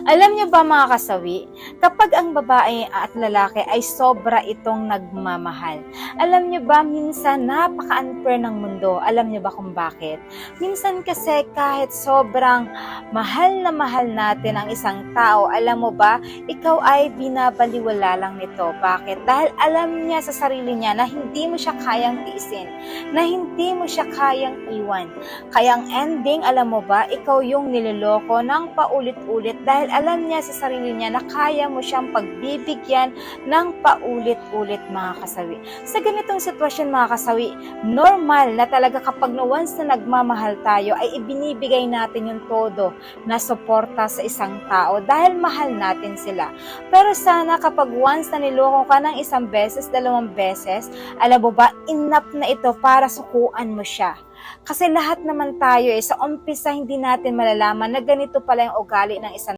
Alam niyo ba mga kasawi, kapag ang babae at lalaki ay sobra itong nagmamahal, alam niyo ba minsan napaka-unfair ng mundo? Alam niyo ba kung bakit? Minsan kasi kahit sobrang mahal na mahal natin ang isang tao, alam mo ba, ikaw ay binabaliwala lang nito. Bakit? Dahil alam niya sa sarili niya na hindi mo siya kayang tiisin, na hindi mo siya kayang iwan. Kaya ang ending, alam mo ba, ikaw yung niloloko ng paulit-ulit dahil alam niya sa sarili niya na kaya mo siyang pagbibigyan ng paulit-ulit mga kasawi. Sa ganitong sitwasyon mga kasawi, normal na talaga kapag once na nagmamahal tayo ay ibinibigay natin yung todo na suporta sa isang tao dahil mahal natin sila. Pero sana kapag once na niloko ka ng isang beses, dalawang beses, alam mo ba, enough na ito para sukuan mo siya. Kasi lahat naman tayo sa umpisa hindi natin malalaman na ganito pala yung ugali ng isang